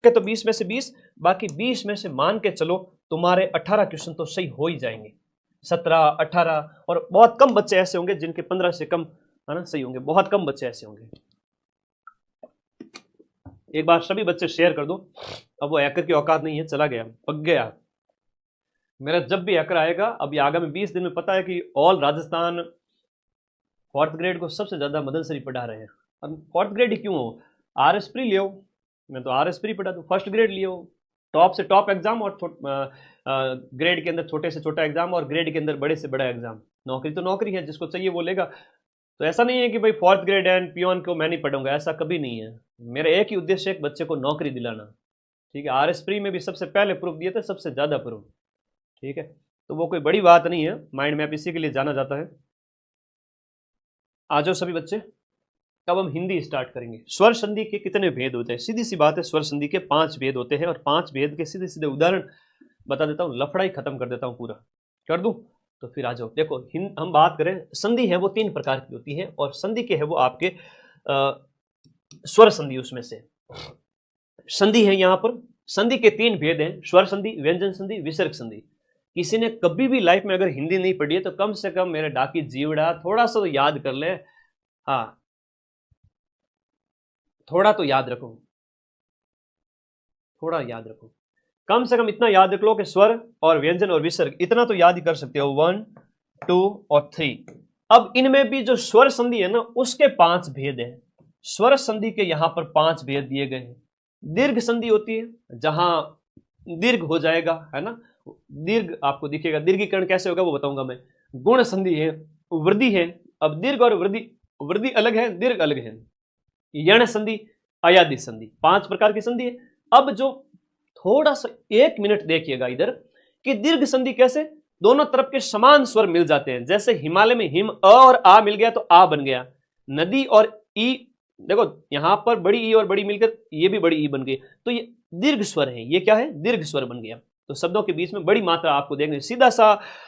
के तो 20 में से 20, बाकी 20 में से मान के चलो तुम्हारे 18 क्वेश्चन तो सही हो ही जाएंगे, 17, 18, और बहुत कम बच्चे ऐसे होंगे जिनके 15 से कम, है ना, सही होंगे, बहुत कम बच्चे ऐसे होंगे। एक बार सभी बच्चे शेयर कर दो। अब वो हैकर की औकात नहीं है, चला गया, पक गया। मेरा जब भी हैकर आएगा, अब ये आगामी 20 दिन में पता है कि ऑल राजस्थान 4th ग्रेड को सबसे ज्यादा मदन सर ही पढ़ा रहे हैं। अब 4th ग्रेड ही क्यों हो, आर एस प्री लियो, मैं तो आर एस प्री पढ़ा दूँ, 1st ग्रेड लियो, टॉप से टॉप एग्जाम और ग्रेड के अंदर छोटे से छोटा एग्जाम और ग्रेड के अंदर बड़े से बड़ा एग्जाम। नौकरी तो नौकरी है, जिसको चाहिए वो लेगा। तो ऐसा नहीं है कि भाई 4th ग्रेड एंड पियोन को मैं नहीं पढ़ूंगा, ऐसा कभी नहीं है। मेरा एक ही उद्देश्य है, एक बच्चे को नौकरी दिलाना। ठीक है, आर एस प्री में भी सबसे पहले प्रूफ दिए थे, सबसे ज्यादा प्रूफ। ठीक है, तो वो कोई बड़ी बात नहीं है, माइंड मैप इसी के लिए जाना जाता है। आ जाओ सभी बच्चे, तब हम हिंदी स्टार्ट करेंगे। स्वर संधि के कितने भेद होते हैं? सीधी सी बात है, स्वर संधि के 5 भेद होते हैं, और 5 भेद के सीधे सीधे उदाहरण बता देता हूँ, लफड़ा ही खत्म कर देता हूँ पूरा, कर दूं? तो फिर आ जाओ। देखो, हम बात करें, संधि है वो 3 प्रकार की होती है, और संधि के है वो आपके स्वर संधि, उसमें से संधि है यहाँ पर। संधि के 3 भेद हैं, स्वर संधि, व्यंजन संधि, विसर्ग संधि। किसी ने कभी भी लाइफ में अगर हिंदी नहीं पढ़ी है तो कम से कम मेरे डाकी जीवड़ा थोड़ा सा तो याद कर ले। हाँ, थोड़ा तो याद रखो, थोड़ा याद रखो, कम से कम इतना याद रख लो कि स्वर और व्यंजन और विसर्ग इतना तो याद ही कर सकते हो, 1, 2 और 3। अब इनमें भी जो स्वर संधि है ना, उसके 5 भेद हैं। स्वर संधि के यहां पर 5 भेद दिए गए हैं। दीर्घ संधि होती है, जहां दीर्घ हो जाएगा, है ना, दीर्घ आपको दिखेगा। दीर्घीकरण कैसे होगा वो बताऊंगा मैं। गुण संधि है, वृद्धि है। अब दीर्घ और वृद्धि, वृद्धि अलग है, दीर्घ अलग है। यण संधि, अयादि संधि, 5 प्रकार की संधि है। अब जो थोड़ा सा 1 मिनट देखिएगा इधर, कि दीर्घ संधि कैसे, दोनों तरफ के समान स्वर मिल जाते हैं। जैसे हिमालय में हिम, अ और आ मिल गया तो आ बन गया। नदी और ई, देखो यहां पर बड़ी ई और बड़ी मिलकर ये भी बड़ी ई बन गई, तो ये दीर्घ स्वर है। ये क्या है, दीर्घ स्वर बन गया। तो शब्दों के बीच में बड़ी मात्रा आपको देखने, सीधा सा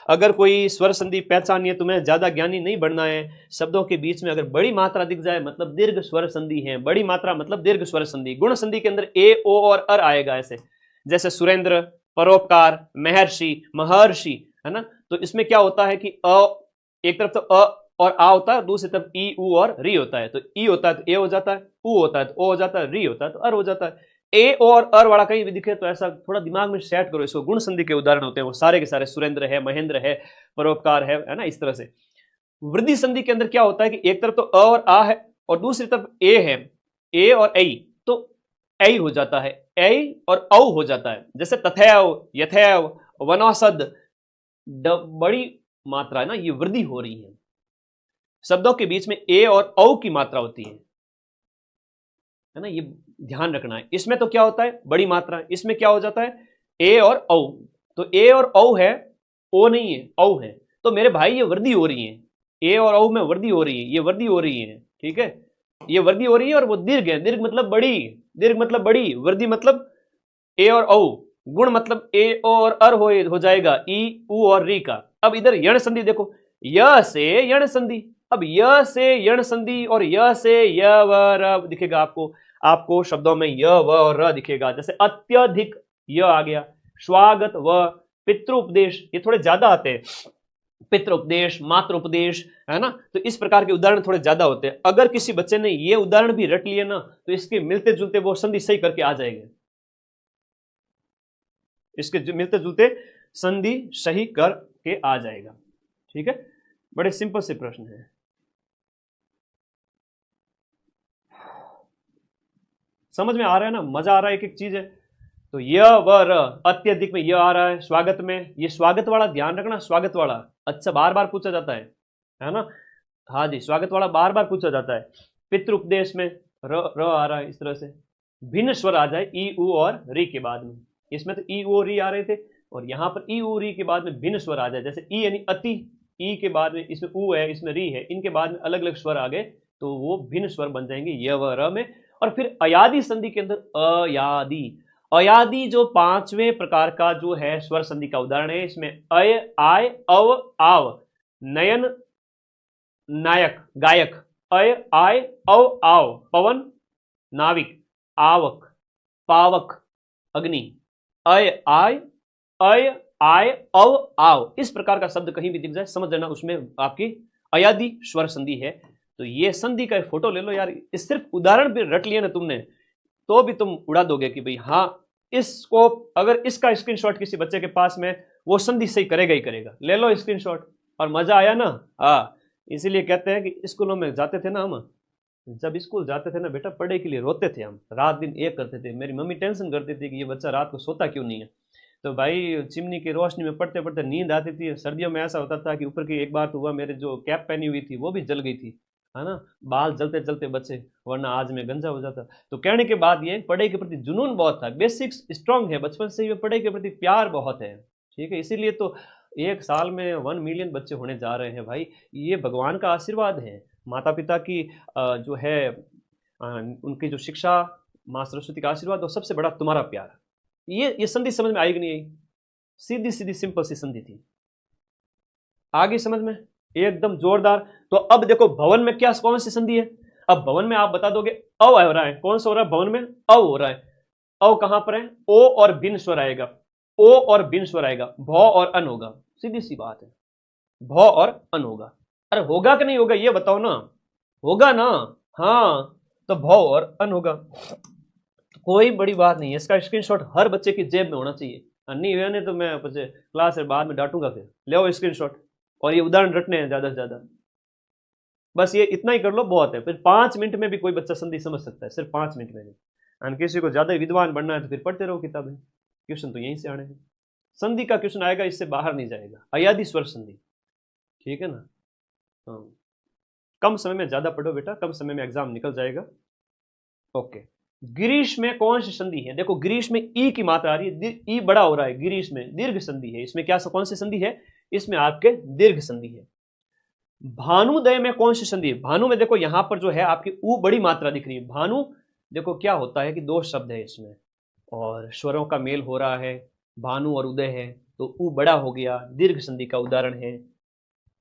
अगर कोई स्वर संधि पहचानिए, है, तुम्हें ज्यादा ज्ञानी नहीं बनना है। शब्दों के बीच में अगर बड़ी मात्रा दिख जाए मतलब दीर्घ स्वर संधि है, बड़ी मात्रा मतलब दीर्घ स्वर संधि। गुण संधि के अंदर ए, ओ और अर आएगा ऐसे, जैसे सुरेंद्र, परोपकार, महर्षि, महर्षि, है ना। तो इसमें क्या होता है कि अ, एक तरफ तो अ और आ होता है, दूसरी तरफ ई, उ और री होता है। तो ई होता है तो ए हो जाता है, उ होता है तो ओ हो जाता है, री होता है तो अर हो जाता है। ए और अर वाला कहीं भी दिखे तो ऐसा थोड़ा दिमाग में सेट करो इसको। गुण संधि के उदाहरण होते हैं वो सारे के सारे, सुरेंद्र है, महेंद्र है, परोपकार है ना, इस तरह से। वृद्धि संधि के अंदर क्या होता है कि एक तरफ तो अ और आ है और दूसरी तरफ ए है, ए और ऐ, तो ऐ हो जाता है, ऐ और औ हो जाता है। जैसे तथैव, यथैव, वनौषध, बड़ी मात्रा है ना, ये वृद्धि हो रही है। शब्दों के बीच में ए और औ की मात्रा होती है ना, ये ध्यान रखना है। इसमें तो क्या होता है, बड़ी मात्रा, इसमें क्या हो जाता है, ए और औ। तो ए और औ है, ओ नहीं है, औ है। तो मेरे भाई ये वृद्धि हो रही है, ए और औ में वृद्धि हो रही है, ये वृद्धि हो रही है। ठीक है, ये वृद्धि हो रही है और वो दीर्घ है। दीर्घ मतलब बड़ी, दीर्घ मतलब बड़ी, वृद्धि मतलब ए और औ। गुण मतलब ए और अर हो जाएगा, ई, उ और री का। अब इधर यण संधि देखो, य से यण संधि। अब य से यण संधि और य से य व र दिखेगा आपको, आपको शब्दों में य व और र दिखेगा। जैसे अत्यधिक, य आ गया। स्वागत, व। पितृ उपदेश, ये थोड़े ज्यादा आते हैं, पितृ उपदेश, मातृ उपदेश, है ना। तो इस प्रकार के उदाहरण थोड़े ज्यादा होते हैं। अगर किसी बच्चे ने ये उदाहरण भी रट लिए ना, तो इसके मिलते जुलते वो संधि सही करके आ जाएंगे, इसके मिलते जुलते संधि सही करके आ जाएगा। ठीक है, बड़े सिंपल से प्रश्न है। समझ में आ रहा है ना, मजा आ रहा है, एक एक चीज है। तो य व र, अत्यधिक में य आ रहा है, स्वागत में, ये स्वागत वाला ध्यान रखना, स्वागत वाला अच्छा बार बार पूछा जाता है ना। हाँ जी, स्वागत वाला बार बार पूछा जाता है। पितृ उपदेश में र आ रहा है, इस तरह से भिन्न स्वर आ जाए ई, उ और री के बाद में। इसमें तो ई, उ और री आ रहे थे, और यहां पर ई, उ, री के बाद में भिन्न स्वर आ जाए। जैसे ई यानी अति, ई के बाद में इसमें उ है, इसमें री है, इनके बाद में अलग अलग स्वर आ गए तो वो भिन्न स्वर बन जाएंगे य व र में। और फिर अयादि संधि के अंदर अयादि, अयादि जो 5वें प्रकार का जो है स्वर संधि का उदाहरण है। इसमें अय, आय, अव, आव, नयन, नायक, गायक, अय, आय, अव, आव, पवन, नाविक, आवक, पावक, अग्नि, अय आय, अय आय, अव आव, इस प्रकार का शब्द कहीं भी दिख जाए समझ लेना उसमें आपकी अयादि स्वर संधि है। तो ये संधि का एक फोटो ले लो यार, इस सिर्फ उदाहरण भी रट लिया ना तुमने तो भी तुम उड़ा दोगे कि भाई हाँ इसको, अगर इसका स्क्रीनशॉट किसी बच्चे के पास में, वो संधि सही करेगा ही करेगा। ले लो स्क्रीनशॉट। और मजा आया ना? हाँ, इसीलिए कहते हैं कि स्कूलों में जाते थे ना हम, जब स्कूल जाते थे ना बेटा, पढ़ाई के लिए रोते थे हम, रात दिन एक करते थे। मेरी मम्मी टेंशन करती थी कि ये बच्चा रात को सोता क्यों नहीं है। तो भाई चिमनी की रोशनी में पढ़ते पढ़ते नींद आती थी। सर्दियों में ऐसा होता था कि ऊपर की एक बार तो हुआ, मेरे जो कैप पहनी हुई थी वो भी जल गई थी, है ना, बाल जलते जलते बचे, वरना आज मैं गंजा हो जाता। तो कहने के बाद ये पढ़ाई के प्रति जुनून बहुत था, बेसिक्स स्ट्रांग है, बचपन से ही पढ़ाई के प्रति प्यार बहुत है। ठीक है, इसीलिए तो एक साल में 1 मिलियन बच्चे होने जा रहे हैं भाई। ये भगवान का आशीर्वाद है, माता पिता की जो है उनकी जो शिक्षा, माँ सरस्वती का आशीर्वाद और सबसे बड़ा तुम्हारा प्यार। ये संधि समझ में आई कि नहीं आई? सीधी सीधी सिंपल सी संधि थी। आगे समझ में एकदम जोरदार। तो अब देखो भवन में क्या, कौन सी संधि है? अब भवन में आप बता दोगे अव हो रहा है। कौन सा हो रहा है भवन में? अव हो रहा है। अव कहां पर है? ओ और बिन स्वर आएगा, ओ और बिन स्वर आएगा, भ और अन होगा। सीधी सी बात है, भ और अन होगा। अरे होगा कि नहीं होगा ये बताओ ना? होगा ना? हाँ, तो भ और अन होगा, कोई बड़ी बात नहीं है। इसका स्क्रीनशॉट हर बच्चे की जेब में होना चाहिए। नहीं हुआ नहीं तो मैं क्लास से बाद में डांटूंगा, फिर ले आओ स्क्रीनशॉट। और ये उदाहरण रटने हैं ज्यादा से ज्यादा, बस ये इतना ही कर लो बहुत है। फिर 5 मिनट में भी कोई बच्चा संधि समझ सकता है, सिर्फ 5 मिनट में भी। और किसी को ज्यादा विद्वान बनना है तो फिर पढ़ते रहो किताबें, क्वेश्चन तो यहीं से आने हैं। संधि का क्वेश्चन आएगा, इससे बाहर नहीं जाएगा। अयादि स्वर संधि, ठीक है ना? हाँ, कम समय में ज्यादा पढ़ो बेटा, कम समय में एग्जाम निकल जाएगा। ओके, गिरीश में कौन सी संधि है? देखो गिरीश में ई की मात्रा आ रही है, ई बड़ा हो रहा है, गिरीश में दीर्घ संधि है। इसमें क्या, कौन सी संधि है? इसमें आपके दीर्घ संधि है। भानुदय में कौन सी संधि है? भानु में देखो यहां पर जो है आपकी ऊ बड़ी मात्रा दिख रही है। भानु देखो क्या होता है कि 2 शब्द है इसमें और स्वरों का मेल हो रहा है, भानु और उदय है, तो ऊ बड़ा हो गया, दीर्घ संधि का उदाहरण है।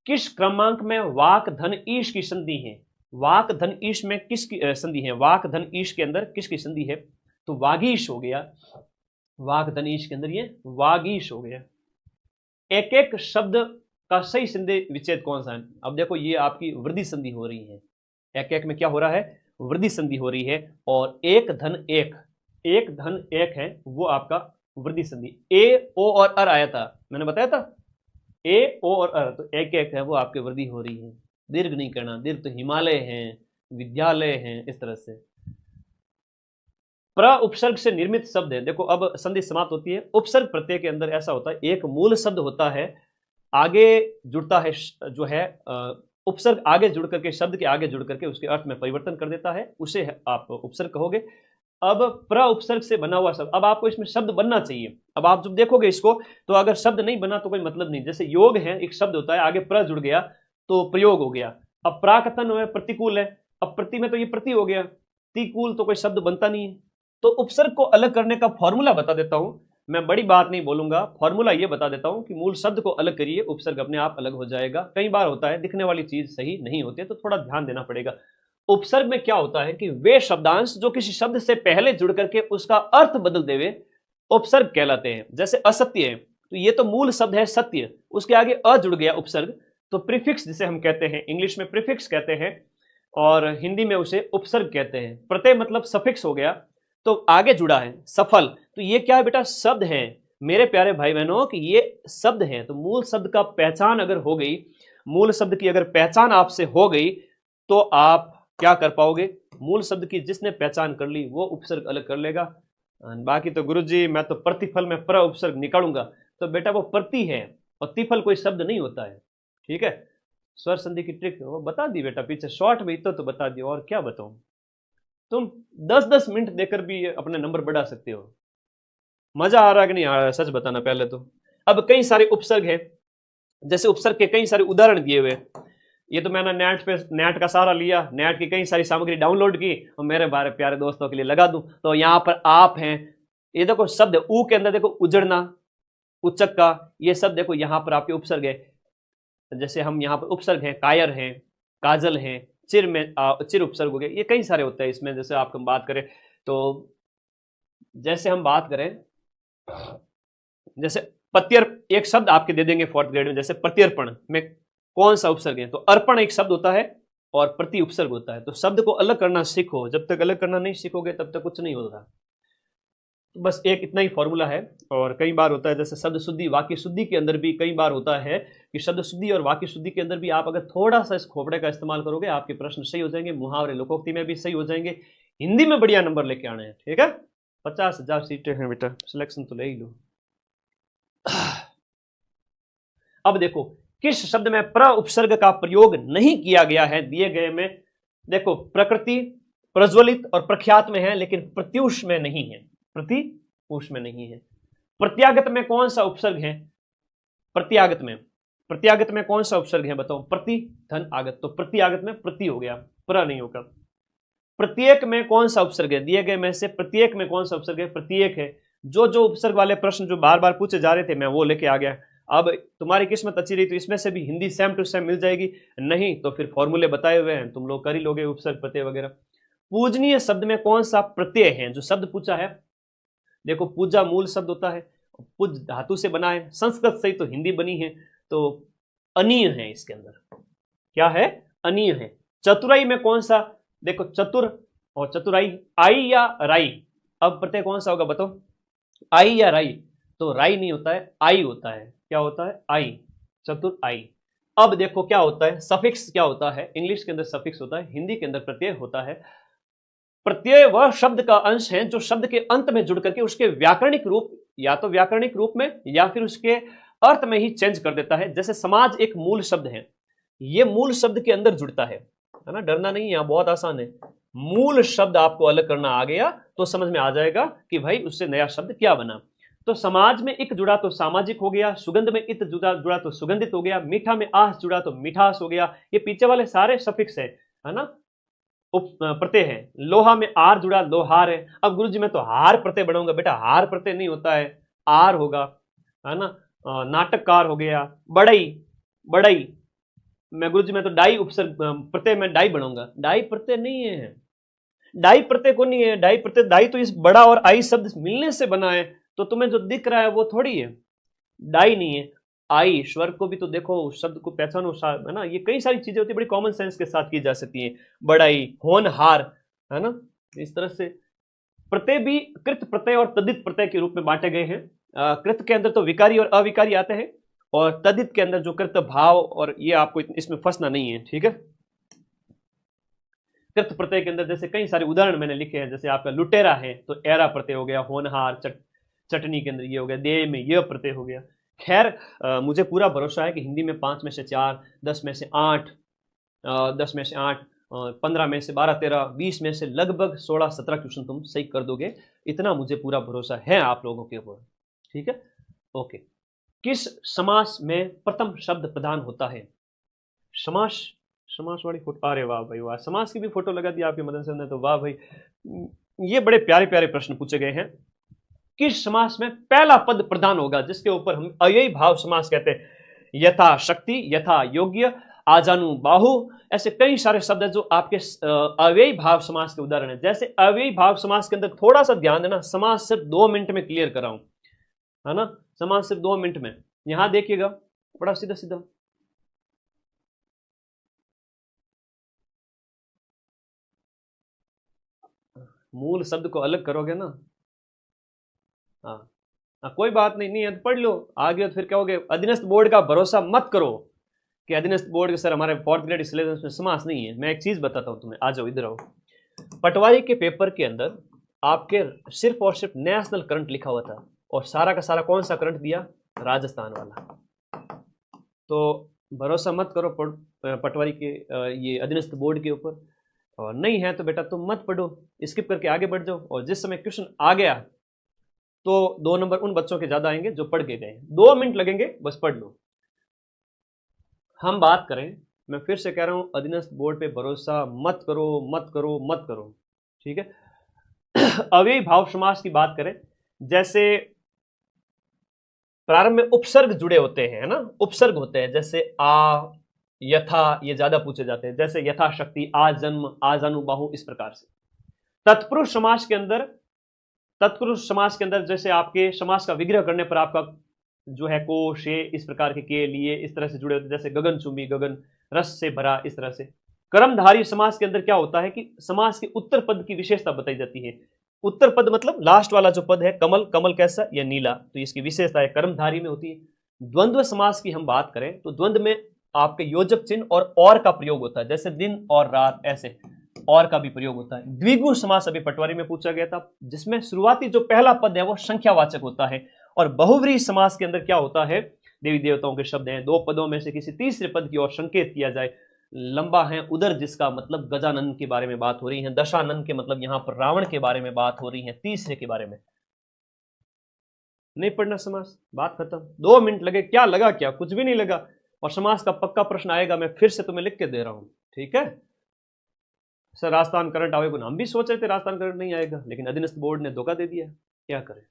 किस क्रमांक में वाक धन ईश की संधि है? वाक धन ईश में किसकी संधि है? वाक धन ईश के अंदर किसकी संधि है? तो वागीश हो गया। वाक धन ईश के अंदर ये वागीश हो गया। एक एक शब्द का सही संधि विच्छेद कौन सा है? अब देखो ये आपकी वृद्धि संधि हो रही है। एक एक में क्या हो रहा है? वृद्धि संधि हो रही है। और एक धन एक, एक धन एक है वो आपका वृद्धि संधि। ए ओ और अर आया था, मैंने बताया था, ए ओ और अर, तो एक एक है वो आपके वृद्धि हो रही है। दीर्घ नहीं करना, दीर्घ तो हिमालय हैं, विद्यालय हैं, इस तरह से। प्र उपसर्ग से निर्मित शब्द है। देखो अब संधि समाप्त होती है। उपसर्ग प्रत्यय के अंदर ऐसा होता है, एक मूल शब्द होता है, आगे जुड़ता है जो है उपसर्ग आगे जुड़ करके, शब्द के आगे जुड़ करके उसके अर्थ में परिवर्तन कर देता है, उसे आप उपसर्ग कहोगे। अब प्र उपसर्ग से बना हुआ शब्द, अब आपको इसमें शब्द बनना चाहिए। अब आप जब देखोगे इसको तो अगर शब्द नहीं बना तो कोई मतलब नहीं। जैसे योग है, एक शब्द होता है, आगे प्र जुड़ गया तो प्रयोग हो गया। अब प्राकथन है, प्रतिकूल है, अब प्रति में तो ये प्रति हो गया, तिकूल तो कोई शब्द बनता नहीं है। तो उपसर्ग को अलग करने का फॉर्मूला बता देता हूं मैं, बड़ी बात नहीं बोलूंगा, फॉर्मूला ये बता देता हूं कि मूल शब्द को अलग करिए, उपसर्ग अपने आप अलग हो जाएगा। कई बार होता है दिखने वाली चीज सही नहीं होती है तो थोड़ा ध्यान देना पड़ेगा। उपसर्ग में क्या होता है कि वे शब्दांश जो किसी शब्द से पहले जुड़ करके उसका अर्थ बदल देवे उपसर्ग कहलाते हैं। जैसे असत्य है तो ये तो मूल शब्द है सत्य, उसके आगे अ जुड़ गया उपसर्ग, तो प्रीफिक्स जिसे हम कहते हैं, इंग्लिश में प्रीफिक्स कहते हैं और हिंदी में उसे उपसर्ग कहते हैं। प्रत्यय मतलब सफिक्स हो गया, तो आगे जुड़ा है सफल, तो ये क्या है बेटा? शब्द है। मेरे प्यारे भाई बहनों कि ये शब्द है। तो मूल शब्द का पहचान अगर हो गई, मूल शब्द की अगर पहचान आपसे हो गई तो आप क्या कर पाओगे? मूल शब्द की जिसने पहचान कर ली वो उपसर्ग अलग कर लेगा। बाकी तो गुरुजी मैं तो प्रतिफल में प्र उपसर्ग निकालूंगा, तो बेटा वो प्रति है और तिफल कोई शब्द नहीं होता है। ठीक है, स्वर संधि की ट्रिक वो बता दी बेटा पीछे शॉर्ट में, तो बता दी, और क्या बताऊं। तुम 10-10 मिनट देकर भी अपने नंबर बढ़ा सकते हो। मजा आ रहा है कि नहीं आ रहा है? सच बताना पहले तो। अब कई सारे उपसर्ग है, जैसे उपसर्ग के कई सारे उदाहरण दिए हुए। ये तो मैंने नेट का सहारा लिया, नेट की कई सारी सामग्री डाउनलोड की और मेरे बारे प्यारे दोस्तों के लिए लगा दूं। तो यहां पर आप हैं, ये देखो शब्द ऊ के अंदर देखो उजड़ना, उच्चक का, ये सब देखो यहां पर आपके उपसर्ग है। जैसे हम यहाँ पर उपसर्ग हैं, कायर हैं, काजल हैं, चिर में चिर उपसर्ग हो गए, ये कई सारे होते हैं इसमें। जैसे आप हम बात करें तो जैसे हम बात करें, जैसे एक शब्द आपके दे देंगे फोर्थ ग्रेड में, जैसे प्रत्यर्पण में कौन सा उपसर्ग है, तो अर्पण एक शब्द होता है और प्रति उपसर्ग होता है। तो शब्द को अलग करना सीखो, जब तक अलग करना नहीं सीखोगे तब तक कुछ नहीं होगा। तो बस एक इतना ही फॉर्मूला है। और कई बार होता है जैसे शब्द शुद्धि वाक्य शुद्धि के अंदर भी कई बार होता है कि शब्द शुद्धि और वाक्य शुद्धि के अंदर भी आप अगर थोड़ा सा इस खोपड़े का इस्तेमाल करोगे आपके प्रश्न सही हो जाएंगे, मुहावरे लोकोक्ति में भी सही हो जाएंगे, हिंदी में बढ़िया नंबर लेके आने हैं। ठीक है, 50,000 सीटें हैं बेटा, सिलेक्शन तो ले ही लो। अब देखो किस शब्द में प्र उपसर्ग का प्रयोग नहीं किया गया है दिए गए में। देखो प्रकृति, प्रज्वलित और प्रख्यात में है, लेकिन प्रत्युष में नहीं है, प्रत्युष में नहीं है। प्रत्यागत में कौन सा उपसर्ग है, प्रत्यागत में कौन सा उपसर्ग है बताओ, प्रति धन आगत, तो प्रत्यागत में प्रति हो गया, प्र नहीं होगा। प्रत्येक में कौन सा उपसर्ग है, दिए गए में से प्रत्येक में कौन सा उपसर्ग है, प्रत्येक है। जो उपसर्ग वाले प्रश्न जो बार बार पूछे जा रहे थे मैं वो लेके आ गया। अब तुम्हारी किस्मत अच्छी रही तो इसमें से भी हिंदी सेम टू सेम मिल जाएगी, नहीं तो फिर फॉर्मूले बताए हुए हैं तुम लोग कर ही लोगे, उपसर्ग प्रत्यय वगैरह। पूजनीय शब्द में कौन सा प्रत्यय है, जो शब्द पूछा है। देखो पूजा मूल शब्द होता है, पूज धातु से बना है, संस्कृत से ही तो हिंदी बनी है, तो अनीय है इसके अंदर, क्या है, अनीय है। चतुराई में कौन सा, देखो चतुर और चतुराई, आई या राई, अब प्रत्यय कौन सा होगा बताओ, आई या राई, तो राई नहीं होता है, आई होता है, क्या होता है, आई, चतुर आई। अब देखो क्या होता है, सफिक्स क्या होता है, इंग्लिश के अंदर सफिक्स होता है, हिंदी के अंदर प्रत्यय होता है। प्रत्यय वह शब्द का अंश है जो शब्द के अंत में जुड़ करके उसके व्याकरणिक रूप, या तो व्याकरणिक रूप में या फिर उसके अर्थ में ही चेंज कर देता है। जैसे समाज एक मूल शब्द है, ये मूल शब्द के अंदर जुड़ता है ना, डरना नहीं है, बहुत आसान है। मूल शब्द आपको अलग करना आ गया तो समझ में आ जाएगा कि भाई उससे नया शब्द क्या बना। तो समाज में इक जुड़ा तो सामाजिक हो गया, सुगंध में इत जुड़ा तो सुगंधित हो गया, मीठा में आस जुड़ा तो मिठास हो गया। ये पीछे वाले सारे सफिक्स है ना, प्रत्यय है। लोहा में आर जुड़ा लोहार है। अब गुरुजी मैं तो हार प्रत्यय बनाऊंगा, बेटा हार प्रत्यय नहीं होता है, आर होगा, है ना। नाटककार हो गया, बड़ई मैं गुरुजी मैं तो डाई उपसर्ग प्रत्यय में डाई बनाऊंगा, डाई प्रत्यय नहीं है, डाई प्रत्यय को नहीं है, डाई प्रत्यय, डाई तो इस बड़ा और आई शब्द मिलने से बना है, तो तुम्हें जो दिख रहा है वो थोड़ी है, डाई नहीं है। आई स्वर को भी तो देखो, शब्द को पहचानो, है ना, ये कई सारी चीजें होती है बड़ी कॉमन सेंस के साथ की जा सकती है। बड़ाई, होनहार, है ना, इस तरह से। प्रत्यय भी कृत प्रत्यय और तद्धित प्रत्यय के रूप में बांटे गए हैं। कृत के अंदर तो विकारी और अविकारी आते हैं, और तद्धित के अंदर जो कृत भाव, और ये आपको इसमें फंसना नहीं है, ठीक है। कृत प्रत्यय के अंदर जैसे कई सारे उदाहरण मैंने लिखे हैं, जैसे आपका लुटेरा है तो एरा प्रत्यय हो गया, होनहार चटनी के अंदर ये हो गया, देह में यह प्रत्यय हो गया। खैर मुझे पूरा भरोसा है कि हिंदी में 5 में से 4, 10 में से 8, 10 में से 8, 15 में से 12, 13, 20 में से लगभग 16, 17 क्वेश्चन तुम सही कर दोगे, इतना मुझे पूरा भरोसा है आप लोगों के ऊपर, ठीक है। ओके, किस समास में प्रथम शब्द प्रधान होता है। समास वाली फोटो, अरे वाह भाई वाह, समास की भी फोटो लगा दी आपके मदन सर ने, तो वाह भाई, ये बड़े प्यारे प्यारे प्रश्न पूछे गए हैं। किस समास में पहला पद प्रधान होगा, जिसके ऊपर हम अव्ययी भाव समास कहते हैं। यथा शक्ति, यथा योग्य, आजानु बाहु, ऐसे कई सारे शब्द हैं जो आपके अव्ययी भाव समास के उदाहरण है। जैसे अव्ययी भाव समास के अंदर थोड़ा सा ध्यान देना, समास सिर्फ 2 मिनट में क्लियर कराऊं, है ना, समास सिर्फ 2 मिनट में। यहां देखिएगा बड़ा सीधा सीधा, मूल शब्द को अलग करोगे ना, हाँ कोई बात नहीं, नहीं है तो पढ़ लो, आगे तो फिर कहोगे अधीनस्थ बोर्ड का भरोसा मत करो कि अधीनस्थ बोर्ड के सर हमारे 4th ग्रेड सिलेबस में समास नहीं है। मैं एक चीज बताता हूं तुम्हें, आ जाओ इधर आओ। पटवारी के पेपर के अंदर आपके सिर्फ और सिर्फ नेशनल करंट लिखा हुआ था, और सारा का सारा कौन सा करंट दिया, राजस्थान वाला। तो भरोसा मत करो पटवारी के ये अधीनस्थ बोर्ड के ऊपर, और नहीं है तो बेटा तुम मत पढ़ो, स्किप करके आगे बढ़ जाओ, और जिस समय क्वेश्चन आ गया तो 2 नंबर उन बच्चों के ज्यादा आएंगे जो पढ़ के गए। 2 मिनट लगेंगे, बस पढ़ लो। हम बात करें, मैं फिर से कह रहा हूं, अधीनस्थ बोर्ड पे भरोसा मत करो मत करो मत करो, ठीक है। अव्ययी भाव समास की बात करें, जैसे प्रारंभ में उपसर्ग जुड़े होते हैं, है ना, उपसर्ग होते हैं, जैसे आ, यथा, ये ज्यादा पूछे जाते हैं, जैसे यथाशक्ति, आ जन्म, आ जानु बाहु, इस प्रकार से। तत्पुरुष समास के अंदर तत्पुरुष समास के अंदर जैसे आपके समास का विग्रह करने पर आपका जो है को, शे, इस प्रकार के लिए इस तरह से जुड़े होते हैं, जैसे गगन चुंबी, गगन रस से भरा, इस तरह से। कर्मधारी समास के अंदर क्या होता है कि समास के उत्तर पद की विशेषता बताई जाती है। उत्तर पद मतलब लास्ट वाला जो पद है, कमल, कमल कैसा या नीला, तो इसकी विशेषता है कर्मधारी में होती है। द्वंद्व समास की हम बात करें तो द्वंद्व में आपके योजक चिन्ह और का प्रयोग होता है, जैसे दिन और रात, ऐसे और का भी प्रयोग होता है। द्विगु समास अभी पटवारी में पूछा गया था, जिसमें शुरुआती जो पहला पद है वो संख्यावाचक होता है। और बहुव्रीहि समास के अंदर क्या होता है, देवी देवताओं के शब्द हैं, दो पदों में से किसी तीसरे पद की ओर संकेत किया जाए। लंबा है उदर, जिसका मतलब गजानन के बारे में बात हो रही है, दशानन के मतलब यहां पर रावण के बारे में बात हो रही है, तीसरे के बारे में। नहीं पढ़ना समास, बात खत्म। 2 मिनट लगे, क्या लगा, क्या कुछ भी नहीं लगा। और समास का पक्का प्रश्न आएगा, मैं फिर से तुम्हें लिख के दे रहा हूं, ठीक है सर। राजस्थान करंट आएगा, हम भी सोच रहे थे राजस्थान करंट नहीं आएगा, लेकिन अधीनस्थ बोर्ड ने धोखा दे दिया, क्या करें।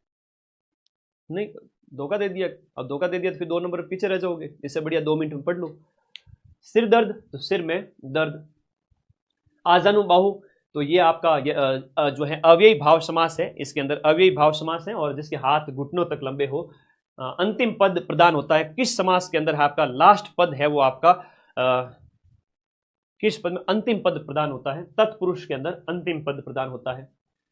नहीं, धोखा दे दिया। अब धोखा दे दिया तो फिर 2 नंबर पीछे रह जाओगे, इससे बढ़िया 2 मिनट में पढ़ लो। सिर दर्द, तो सिर में दर्द। आजानुबाहु, तो ये आपका जो है अव्ययी भाव समास है, इसके अंदर अव्ययी भाव समास है, और जिसके हाथ घुटनों तक लंबे हो। अंतिम पद प्रदान होता है किस समास के अंदर, आपका लास्ट पद है वो आपका किस पद में अंतिम पद प्रदान होता है, तत्पुरुष के अंदर अंतिम पद प्रदान होता है।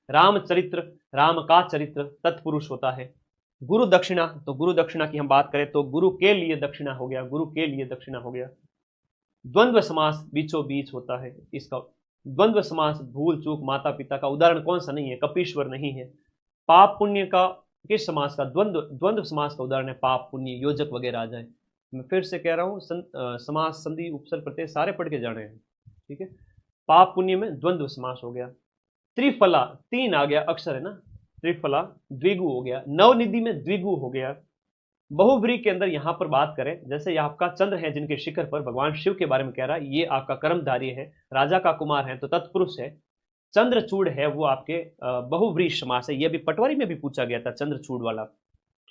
रामचरित्र, राम का चरित्र तत्पुरुष होता है। गुरु दक्षिणा, तो गुरु दक्षिणा की हम बात करें तो गुरु के लिए दक्षिणा हो गया, गुरु के लिए दक्षिणा हो गया। द्वंद्व समास बीचों बीच होता है इसका। द्वंद्व समास भूल चूक माता पिता का उदाहरण कौन सा नहीं है, कपीश्वर नहीं है। पाप पुण्य का किस समास का, द्वंद्व समास का उदाहरण है पाप पुण्य, योजक वगैरह आ जाए। मैं फिर से कह रहा हूं, समास, संधि, उपसर्ग, प्रत्यय सारे पढ़ के जाने हैं, ठीक है। पाप पुण्य में द्वंद्व समास हो गया। त्रिफला, 3 आ गया, अक्षर है ना, त्रिफला द्विगु हो गया। नवनिधि में द्विगु हो गया। बहुव्रीहि के अंदर यहां पर बात करें, जैसे आपका चंद्र है जिनके शिखर पर, भगवान शिव के बारे में कह रहा है, ये आपका कर्मधारी है, राजा का कुमार है तो तत्पुरुष है। चंद्रचूड़ है वो आपके बहुव्रीहि समास है, ये भी पटवारी में भी पूछा गया था चंद्रचूड़ वाला,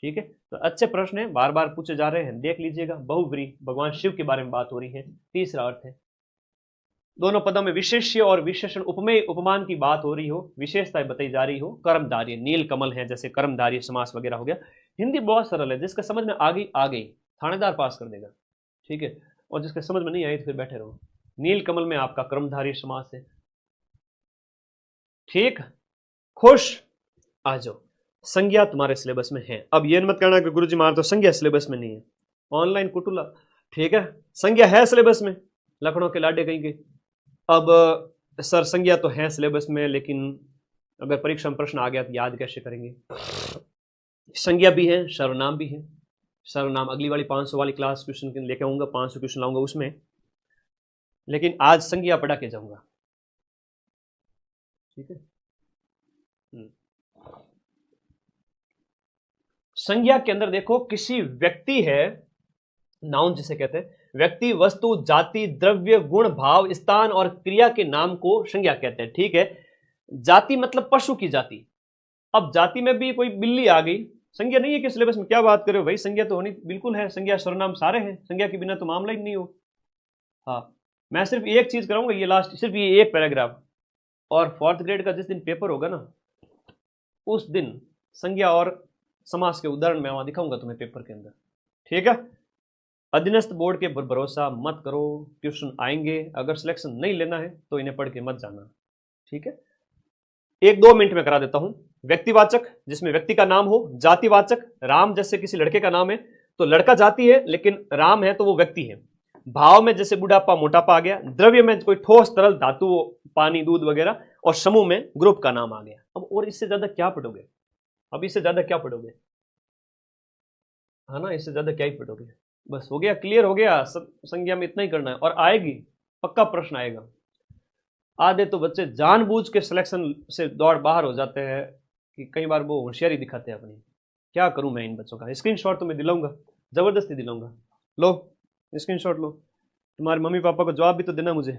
ठीक है। तो अच्छे प्रश्न है, बार बार पूछे जा रहे हैं, देख लीजिएगा। बहुव्रीहि, भगवान शिव के बारे में बात हो रही है, तीसरा अर्थ है। दोनों पदों में विशेष्य और विशेषण उपमेय उपमान की बात हो रही हो, विशेषताएं बताई जा रही हो। कर्मधारी, नील कमल है, जैसे कर्मधारी समास वगैरह हो गया। हिंदी बहुत सरल है, जिसका समझ में आ गई थानेदार पास कर देगा, ठीक है। और जिसके समझ में नहीं आई तो फिर बैठे रहो। नील कमल में आपका कर्मधारी समास है, ठीक। खुश, आ जाओ। संज्ञा तुम्हारे सिलेबस में है। अब ये मत कहना कि गुरुजी मार तो संज्ञा सिलेबस में नहीं है, ऑनलाइन कुटुला, ठीक है। संज्ञा है सिलेबस में, लखनऊ के लाडे कहीं के। अब सर संज्ञा तो है सिलेबस में, लेकिन अगर परीक्षा में प्रश्न आ गया तो याद कैसे करेंगे। संज्ञा भी है, सर्वनाम भी है। सर्वनाम अगली वाली 500 वाली क्लास क्वेश्चन लेके आऊंगा, 500 क्वेश्चन लाऊंगा उसमें, लेकिन आज संज्ञा पढ़ा के जाऊंगा, ठीक है। संज्ञा के अंदर देखो, किसी व्यक्ति है, नाउन जिसे कहते हैं, व्यक्ति, वस्तु, जाति, द्रव्य, गुण, भाव, स्थान और क्रिया के नाम को संज्ञा कहते हैं, ठीक है। जाति मतलब पशु की जाति। अब जाति में भी कोई बिल्ली आ गई, संज्ञा नहीं है कि सिलेबस में, क्या बात कर रहे हो भाई, संज्ञा तो होनी बिल्कुल है, संज्ञा सर्वनाम सारे हैं, संज्ञा के बिना तो मामला ही नहीं हो। हाँ, मैं सिर्फ एक चीज कराऊंगा, ये लास्ट, सिर्फ ये एक पैराग्राफ, और 4th ग्रेड का जिस दिन पेपर होगा ना, उस दिन संज्ञा और समास के उदाहरण मैं वहां दिखाऊंगा तुम्हें पेपर के अंदर, ठीक है। अधीनस्थ बोर्ड के भरोसा मत करो, ट्यूशन आएंगे, अगर सिलेक्शन नहीं लेना है तो इन्हें पढ़ के मत जाना, ठीक है। 1-2 मिनट में करा देता हूं। व्यक्तिवाचक, जिसमें व्यक्ति का नाम हो। जातिवाचक, राम जैसे किसी लड़के का नाम है तो लड़का जाति है, लेकिन राम है तो वो व्यक्ति है। भाव में जैसे बुढ़ापा मोटापा आ गया। द्रव्य में कोई ठोस तरल धातु, पानी दूध वगैरह। और समूह में ग्रुप का नाम आ गया। अब और इससे ज्यादा क्या पढ़ोगे, अब इससे ज्यादा क्या पढ़ोगे, है ना, इससे ज्यादा क्या ही पढ़ोगे। बस हो गया, क्लियर हो गया, सब संज्ञा में इतना ही करना है। और आएगी, पक्का प्रश्न आएगा। आधे तो बच्चे जानबूझ के सिलेक्शन से दौड़ बाहर हो जाते हैं कि कई बार वो होशियारी दिखाते हैं अपनी। क्या करूं मैं इन बच्चों का, स्क्रीनशॉट तो मैं दिलाऊंगा, जबरदस्ती दिलाऊंगा। लो स्क्रीनशॉट लो, तुम्हारे मम्मी पापा को जवाब भी तो देना मुझे।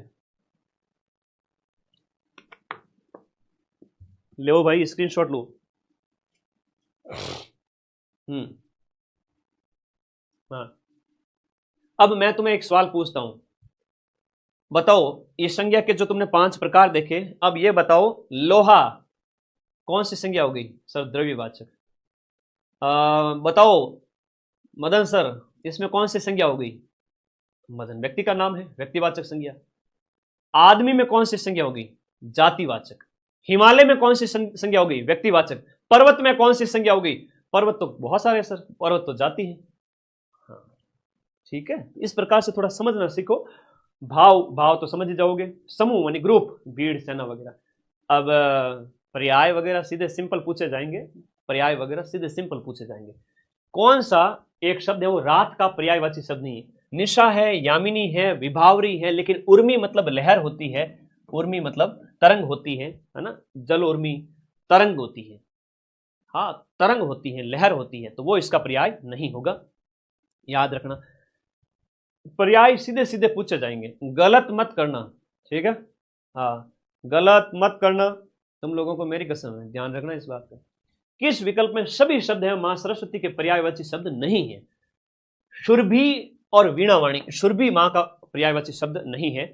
लो भाई स्क्रीनशॉट लो। हाँ, अब मैं तुम्हें एक सवाल पूछता हूं, बताओ ये संज्ञा के जो तुमने 5 प्रकार देखे, अब ये बताओ लोहा कौन सी संज्ञा हो गई सर? द्रव्यवाचक। बताओ मदन सर, इसमें कौन सी संज्ञा हो गई? मदन व्यक्ति का नाम है, व्यक्तिवाचक संज्ञा। आदमी में कौन सी संज्ञा हो गई? जातिवाचक। हिमालय में कौन सी संज्ञा हो गई? व्यक्तिवाचक। पर्वत में कौन सी संज्ञा हो गई? पर्वत तो बहुत सारे सर, पर्वत तो जाति है। हाँ ठीक है, इस प्रकार से थोड़ा समझना सीखो। भाव, भाव तो समझ ही जाओगे। समूह यानी ग्रुप, भीड़, सेना वगैरह। अब पर्याय वगैरह सीधे सिंपल पूछे जाएंगे, पर्याय वगैरह सीधे सिंपल पूछे जाएंगे। कौन सा एक शब्द है वो रात का पर्यायवाची शब्द नहीं है? निशा है, यामिनी है, विभावरी है, लेकिन उर्मी मतलब लहर होती है, उर्मी मतलब तरंग होती है ना, जल उर्मी तरंग होती है। हाँ तरंग होती है, लहर होती है, तो वो इसका पर्याय नहीं होगा, याद रखना। पर्याय सीधे सीधे पूछे जाएंगे, गलत मत करना, ठीक है? हाँ गलत मत करना, तुम लोगों को मेरी कसम है, ध्यान रखना इस बात का। किस विकल्प में सभी शब्द हैं मां सरस्वती के पर्यायवाची शब्द नहीं है? शुरभि और वीणावाणी। शुरभि मां का पर्यायवाची शब्द नहीं है,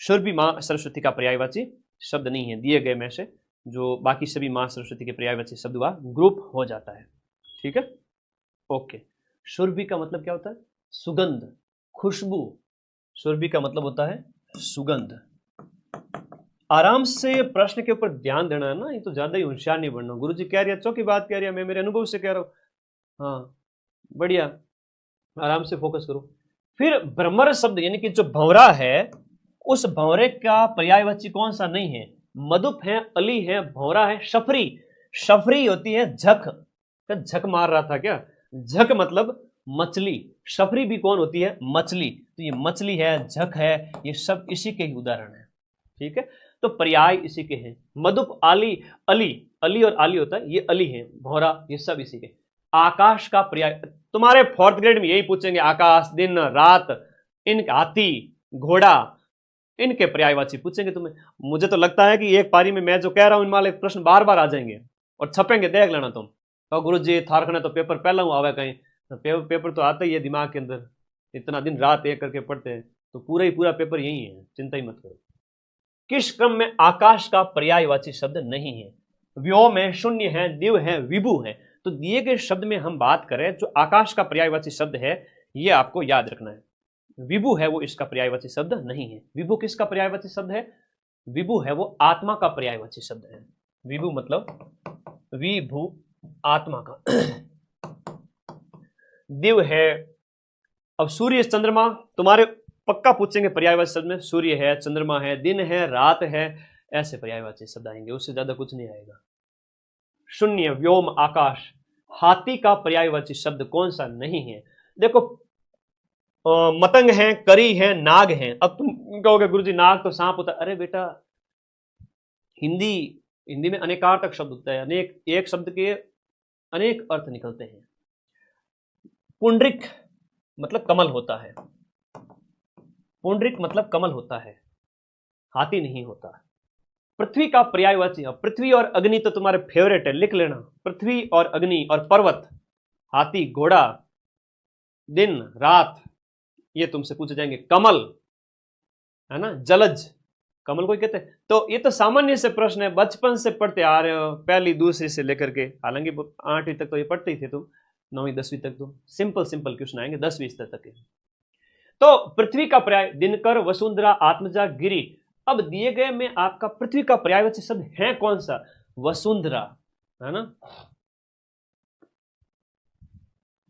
शुरभि मां सरस्वती का पर्यायवाची शब्द नहीं है। दिए गए में से जो बाकी सभी मां सरस्वती के पर्यायवाची शब्द हुआ ग्रुप हो जाता है, ठीक है? ओके। शुरभि का मतलब क्या होता है? सुगंध, खुशबू। शुरभि का मतलब होता है सुगंध। आराम से प्रश्न के ऊपर ध्यान देना है ना, ये तो ज्यादा ही होशियार नहीं बनना। गुरुजी कह रही है, चौकी बात कह रही है, मैं मेरे अनुभव से कह रहा हूं। हाँ बढ़िया, आराम से फोकस करो। फिर भ्रमर शब्द यानी कि जो भंवरा है, उस भंवरे का पर्यायवाची कौन सा नहीं है? मधुप है, अली है, भंवरा है, शफरी। शफरी होती है झक। झक मार रहा था क्या? झक मतलब मछली। शफरी भी कौन होती है? मछली। तो ये मछली है, झक है, ये सब इसी के ही उदाहरण है, ठीक है? तो पर्याय इसी के हैं। मधुप, आली, अली, अली और आली होता है, ये अली है, भौरा, ये सब इसी के। आकाश का पर्याय तुम्हारे 4th ग्रेड में यही पूछेंगे, आकाश, दिन, रात, इनके हाथी, घोड़ा, इनके पर्यायवाची पूछेंगे तुम्हें। मुझे तो लगता है कि एक पारी में मैं जो कह रहा हूं इन वाले प्रश्न बार बार आ जाएंगे और छपेंगे, देख लेना तुम। तो गुरु जी थारखने तो पेपर पहला हूं आवे कहीं, तो पेपर तो आता ही है दिमाग के अंदर, इतना दिन रात एक करके पढ़ते हैं, तो पूरा ही पूरा पेपर यही है, चिंता ही मत करो। किस क्रम में आकाश का पर्यायवाची शब्द नहीं है? व्योम है, शून्य है, दिव है, विभु है। तो दिए गए शब्द में हम बात करें, जो आकाश का पर्यायवाची शब्द है, यह आपको याद रखना है। विभु है वो इसका पर्यायवाची शब्द नहीं है। विभु किसका पर्यायवाची शब्द है? विभु है वो आत्मा का पर्यायवाची शब्द है। विभु मतलब विभु, आत्मा का। दिव है। अब सूर्य, चंद्रमा तुम्हारे पक्का पूछेंगे पर्यायवाची शब्द में, सूर्य है, चंद्रमा है, दिन है, रात है, ऐसे पर्यायवाची शब्द आएंगे, उससे ज्यादा कुछ नहीं आएगा। शून्य, व्योम, आकाश। हाथी का पर्यायवाची शब्द कौन सा नहीं है? देखो मतंग है, करी है, नाग है। अब तुम कहोगे गुरुजी नाग तो सांप होता है। अरे बेटा, हिंदी में अनेकार्थक शब्द होता है, अनेक, एक शब्द के अनेक अर्थ निकलते हैं। पुंडरिक मतलब कमल होता है, पुंडरिक मतलब कमल होता है, हाथी नहीं होता। पृथ्वी का पर्यायवाची, पृथ्वी और अग्नि तो तुम्हारे फेवरेट है, लिख लेना। पृथ्वी और अग्नि और पर्वत, हाथी, घोड़ा, दिन, रात, ये तुमसे पूछे जाएंगे। कमल है ना, जलज, कमल को कहते हैं। तो ये तो सामान्य से प्रश्न है, बचपन से पढ़ते आ रहे हो, पहली दूसरी से लेकर के, हालांकि 8वीं तक तो ये पढ़ते ही थे तुम, 9वीं 10वीं तक तो सिंपल सिंपल क्वेश्चन आएंगे, 10वीं स्तर तक के। तो पृथ्वी का पर्याय दिनकर, वसुंधरा, आत्मजा, गिरी। अब दिए गए में आपका पृथ्वी का पर्यायवाची शब्द है कौन सा? वसुंधरा, है ना।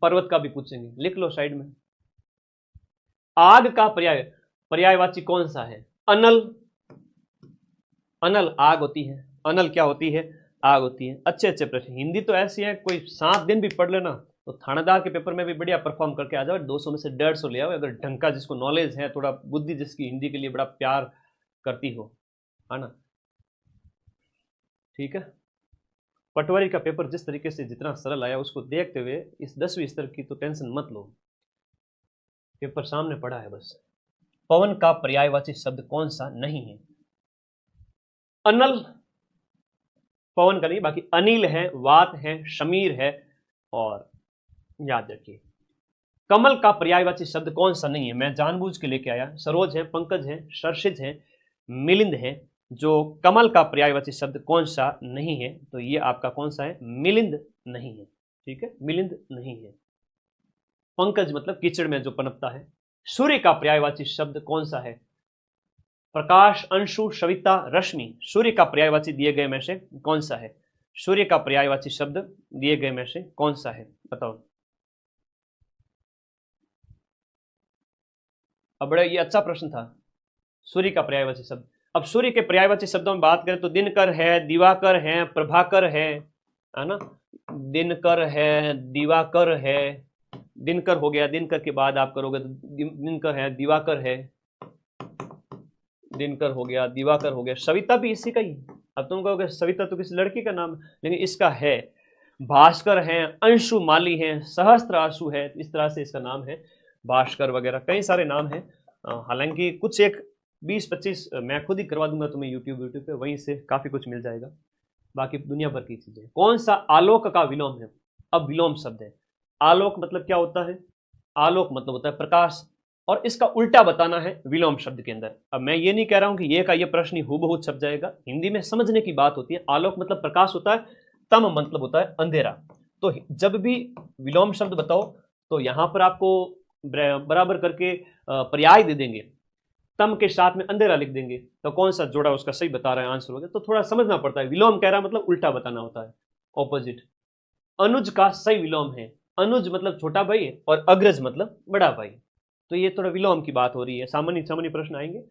पर्वत का भी पूछेंगे, लिख लो साइड में। आग का पर्यायवाची कौन सा है? अनल। अनल आग होती है, अनल क्या होती है? आग होती है। अच्छे अच्छे प्रश्न, हिंदी तो ऐसी है, कोई 7 दिन भी पढ़ लेना तो थानेदार के पेपर में भी बढ़िया परफॉर्म करके आ जाओ। 200 में से 150 ले आओ, अगर ढंग का, जिसको नॉलेज है, थोड़ा बुद्धि जिसकी हिंदी के लिए बड़ा प्यार करती हो, है ना, ठीक है। पटवारी का पेपर जिस तरीके से जितना सरल आया, उसको देखते हुए इस 10वीं स्तर की तो टेंशन मत लो, पेपर सामने पड़ा है बस। पवन का पर्यायवाची शब्द कौन सा नहीं है? अनल, पवन का नहीं, बाकी अनिल है, वात है, शमीर है, और याद रखिए कमल का पर्यायवाची शब्द कौन सा नहीं है? मैं जानबूझ के लेके आया। सरोज है, पंकज है, शर्षिज है, मिलिंद है, जो कमल का पर्यायवाची शब्द कौन सा नहीं है, तो ये आपका कौन सा है, मिलिंद नहीं है। ठीक है, मिलिंद नहीं है। पंकज मतलब कीचड़ में जो पनपता है। सूर्य का पर्यायवाची शब्द कौन सा है, प्रकाश, अंशु, सविता, रश्मि। सूर्य का पर्यायवाची दिए गए में से कौन सा है, सूर्य का पर्यायवाची शब्द दिए गए में से कौन सा है, बताओ। अब बड़ा ये अच्छा प्रश्न था, सूर्य का पर्यायवाची शब्द। अब सूर्य के पर्यायवाची शब्दों में बात करें तो दिनकर है, दिवाकर है, प्रभाकर है ना। दिनकर है, दिवाकर है, दिनकर हो गया, दिनकर के बाद आप करोगे तो दिनकर है, दिवाकर है, दिनकर हो गया, दिवाकर हो गया, सविता भी इसी का ही। अब तुम कहोगे सविता तो किसी लड़की का नाम, लेकिन इसका है। भास्कर है, अंशु माली है, सहस्त्र आशु है, इस तरह से इसका नाम है, भास्कर वगैरह कई सारे नाम हैं। हालांकि कुछ एक 20-25 मैं खुद ही करवा दूंगा तुम्हें यूट्यूब पे, वहीं से काफ़ी कुछ मिल जाएगा। बाकी दुनिया भर की चीज़ें। कौन सा आलोक का विलोम है, अब विलोम शब्द है। आलोक मतलब क्या होता है, आलोक मतलब होता है प्रकाश, और इसका उल्टा बताना है विलोम शब्द के अंदर। अब मैं ये नहीं कह रहा हूं कि ये का ये प्रश्न ही हूबहू छप जाएगा, हिंदी में समझने की बात होती है। आलोक मतलब प्रकाश होता है, तम मतलब होता है अंधेरा। तो जब भी विलोम शब्द बताओ तो यहां पर आपको बराबर करके पर्याय दे देंगे, तम के साथ में अंधेरा लिख देंगे, तो कौन सा जोड़ा उसका सही बता रहा है आंसर होगा। तो थोड़ा समझना पड़ता है, विलोम कह रहा मतलब उल्टा बताना होता है, ऑपोजिट। अनुज का सही विलोम है, अनुज मतलब छोटा भाई और अग्रज मतलब बड़ा भाई। तो ये थोड़ा विलोम की बात हो रही है, सामान्य सामान्य प्रश्न आएंगे।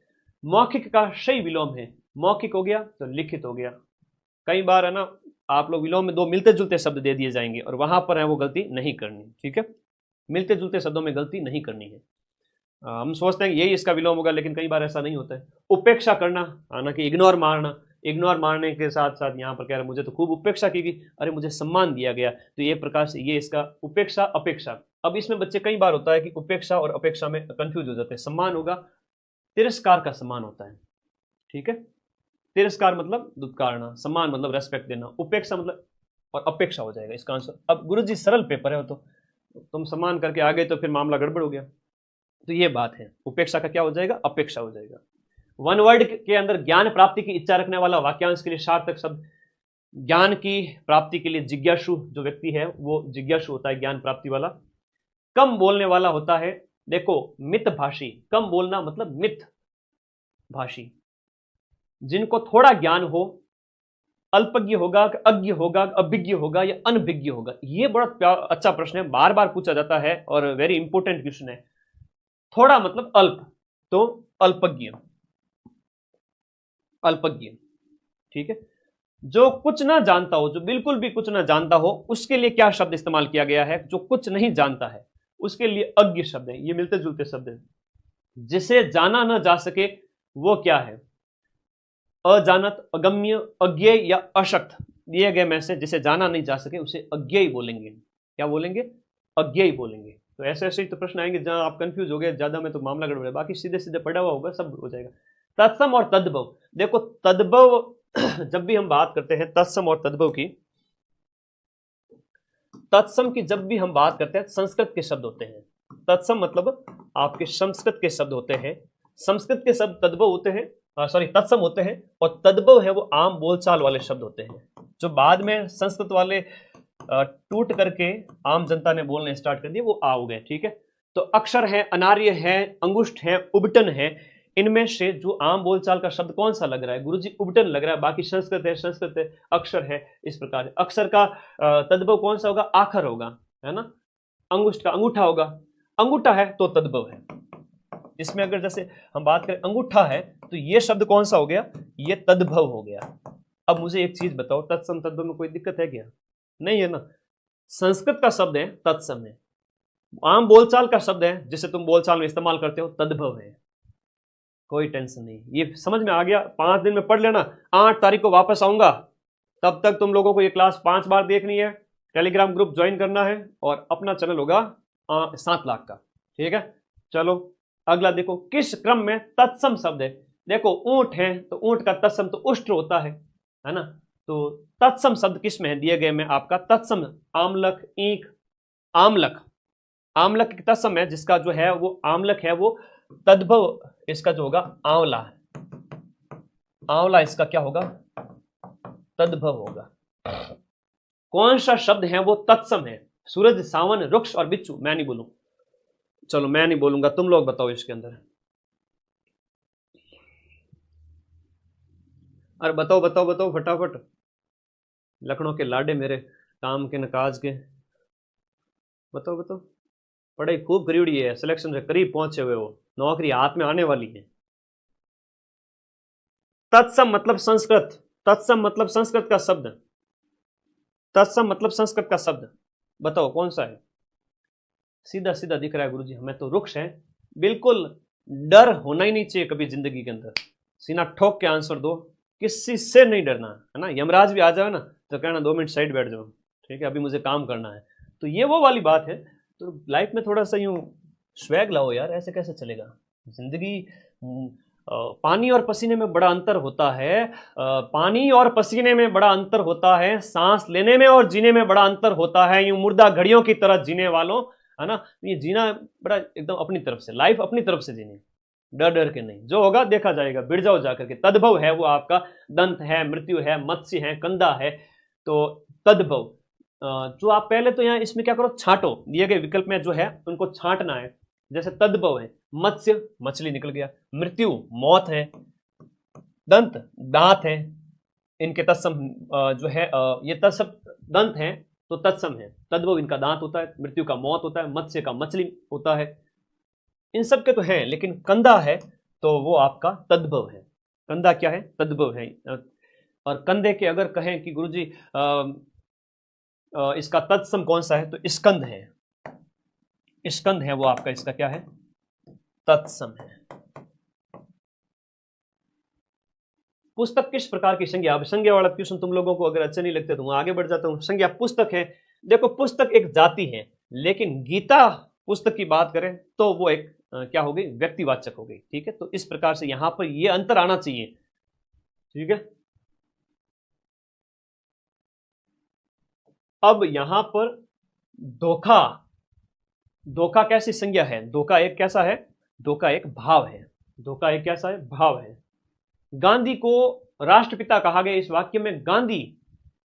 मौखिक का सही विलोम है, मौखिक हो गया तो लिखित हो गया। कई बार है ना आप लोग विलोम में दो मिलते जुलते शब्द दे दिए जाएंगे और वहां पर है वो गलती नहीं करनी। ठीक है, मिलते जुलते शब्दों में गलती नहीं करनी है। हम सोचते हैं यही इसका विलोम होगा, लेकिन कई बार ऐसा नहीं होता है। उपेक्षा करना, ना कि इग्नोर मारना। इग्नोर मारने के साथ साथ यहाँ पर कह रहे मुझे तो खूब उपेक्षा की गई, अरे मुझे सम्मान दिया गया, तो ये प्रकार से ये इसका उपेक्षा अपेक्षा। अब इसमें बच्चे कई बार होता है कि उपेक्षा और अपेक्षा में कंफ्यूज हो जाते हैं। सम्मान होगा, तिरस्कार का सम्मान होता है। ठीक है, तिरस्कार मतलब दुत्कारना, सम्मान मतलब रेस्पेक्ट देना, उपेक्षा मतलब और अपेक्षा हो जाएगा इसका आंसर। अब गुरुजी सरल पेपर है, तो तुम सम्मान करके आ गए तो फिर मामला गड़बड़ हो गया। तो ये बात है, उपेक्षा का क्या हो जाएगा, अपेक्षा हो जाएगा। वन वर्ड के अंदर ज्ञान प्राप्ति की इच्छा रखने वाला वाक्यांश के लिए सार्थक शब्द, ज्ञान की प्राप्ति के लिए जिज्ञासु जो व्यक्ति है वो जिज्ञासु होता है, ज्ञान प्राप्ति वाला। कम बोलने वाला होता है, देखो मित भाषी, कम बोलना मतलब मित भाषी। जिनको थोड़ा ज्ञान हो, अल्पज्ञ होगा, अज्ञ होगा, अभिज्ञ होगा या अनभिज्ञ होगा। ये बड़ा अच्छा प्रश्न है, बार बार पूछा जाता है और वेरी इंपॉर्टेंट क्वेश्चन है। थोड़ा मतलब अल्प, तो अल्पज्ञ, अल्पज्ञ। ठीक है, जो कुछ ना जानता हो, जो बिल्कुल भी कुछ ना जानता हो, उसके लिए क्या शब्द इस्तेमाल किया गया है, जो कुछ नहीं जानता है उसके लिए अज्ञ शब्द है। ये मिलते जुलते शब्द है। जिसे जाना ना जा सके वो क्या है, अजानत, अगम्य, अज्ञेय या अशक्त। दिए गए में से जिसे जाना नहीं जा सके उसे अज्ञेय बोलेंगे। क्या बोलेंगे, अज्ञेय बोलेंगे। तो ऐसे ऐसे ही तो प्रश्न आएंगे जहां आप कंफ्यूज हो गए ज्यादा में तो मामला गड़बड़ है, बाकी सीधे सीधे पढ़ा हुआ होगा सब हो जाएगा। तत्सम और तद्भव, देखो तद्भव जब भी हम बात करते हैं तत्सम और तद्भव की, तत्सम की जब भी हम बात करते हैं संस्कृत के शब्द होते हैं। तत्सम मतलब आपके संस्कृत के शब्द होते हैं, संस्कृत के शब्द तद्भव होते हैं, सॉरी तत्सम होते हैं, और तद्भव है वो आम बोलचाल वाले शब्द होते हैं, जो बाद में संस्कृत वाले टूट करके आम जनता ने बोलने स्टार्ट कर दिए, वो आ गए। ठीक है, तो अक्षर है, अनार्य है, अंगुष्ठ है, उबटन है। इनमें से जो आम बोलचाल का शब्द कौन सा लग रहा है, गुरुजी उबटन लग रहा है, बाकी संस्कृत है, संस्कृत है, अक्षर है। इस प्रकार अक्षर का तद्भव कौन सा होगा, आखर होगा, है ना। अंगुष्ठ का अंगूठा होगा, अंगूठा है तो तद्भव है। इसमें अगर जैसे हम बात करें अंगूठा है तो ये शब्द कौन सा हो गया, ये तद्भव हो गया। अब मुझे एक चीज बताओ, तत्सम तद्भव में कोई दिक्कत है क्या, नहीं है ना। संस्कृत का शब्द है तत्सम है, आम बोलचाल का शब्द है जिसे तुम बोलचाल में इस्तेमाल करते हो तद्भव है। कोई टेंशन नहीं, ये समझ में आ गया। 5 दिन में पढ़ लेना, 8 तारीख को वापस आऊंगा, तब तक तुम लोगों को ये क्लास 5 बार देखनी है, टेलीग्राम ग्रुप ज्वाइन करना है और अपना चैनल होगा 7 लाख का। ठीक है, चलो अगला देखो, किस क्रम में तत्सम शब्द है। देखो ऊंट है तो ऊंट का तत्सम तो उष्ट्र होता है ना। तो तत्सम शब्द किस में है, दिए गए में आपका तत्सम आमलक, ईख, आमलक। आमलक तत्सम है, जिसका जो है वो आमलक है वो तद्भव इसका जो होगा आंवला है, आंवला इसका क्या होगा, तद्भव होगा। कौन सा शब्द है वो तत्सम है, सूरज, सावन, वृक्ष और बिच्छू। मैं नहीं बोलूं, चलो मैं नहीं बोलूंगा, तुम लोग बताओ इसके अंदर। अरे बताओ बताओ बताओ फटाफट, लखनऊ के लाडे मेरे, काम के नकाज के, बताओ बताओ। पढ़ाई खूब करीबड़ी है, सिलेक्शन से करीब पहुंचे हुए हो, नौकरी हाथ में आने वाली है। तत्सम मतलब संस्कृत, तत्सम मतलब संस्कृत का शब्द, तत्सम मतलब संस्कृत का शब्द, बताओ कौन सा है। सीधा सीधा दिख रहा है गुरुजी, हमें तो वृक्ष है। बिल्कुल डर होना ही नहीं चाहिए कभी जिंदगी के अंदर, सीना ठोक के आंसर दो, किसी से नहीं डरना है ना। यमराज भी आ जाए ना तो कहना 2 मिनट साइड बैठ जाओ, ठीक है अभी मुझे काम करना है। तो ये वो वाली बात है। तो लाइफ में थोड़ा सा यूं स्वैग लाओ यार, ऐसे कैसे चलेगा जिंदगी। पानी और पसीने में बड़ा अंतर होता है, पानी और पसीने में बड़ा अंतर होता है, सांस लेने में और जीने में बड़ा अंतर होता है। यूं मुर्दा घड़ियों की तरह जीने वालों, है ना, ये जीना बड़ा एकदम अपनी तरफ से, लाइफ अपनी तरफ से जीनी, डर डर के नहीं, जो होगा देखा जाएगा, बिड़ जाओ जाकर के। तद्भव है वो आपका, दंत है, मृत्यु है, मत्स्य है, कंदा है, तो तद्भव। जो आप पहले तो यहाँ इसमें क्या करो, छांटो, दिए गए विकल्प में जो है उनको छांटना है। जैसे तद्भव है, मत्स्य मछली निकल गया, मृत्यु मौत है, दंत दांत है, इनके तत्सम जो है ये तत्सम दंत है तो तत्सम है। तद्भव इनका दांत होता है, मृत्यु का मौत होता है, मत्स्य का मछली होता है, इन सब के तो हैं, लेकिन कंदा है तो वो आपका तद्भव है। कंदा क्या है, तद्भव है। और कंधे के अगर कहें कि गुरुजी इसका तत्सम कौन सा है, तो स्कंद है, स्कंद है वो आपका, इसका क्या है, तत्सम है। पुस्तक किस प्रकार की संज्ञा, अब संज्ञा वाला क्वेश्चन तुम लोगों को अगर अच्छे नहीं लगते तो मैं आगे बढ़ जाता हूं। संज्ञा पुस्तक है, देखो पुस्तक एक जाति है, लेकिन गीता पुस्तक की बात करें तो वो एक क्या हो गई, व्यक्तिवाचक हो गई, ठीक है। तो इस प्रकार से यहां पर ये अंतर आना चाहिए, ठीक है। अब यहां पर धोखा, धोखा कैसी संज्ञा है, धोखा एक कैसा है, धोखा एक भाव है, धोखा एक कैसा है, भाव है। गांधी को राष्ट्रपिता कहा गया इस वाक्य में, गांधी,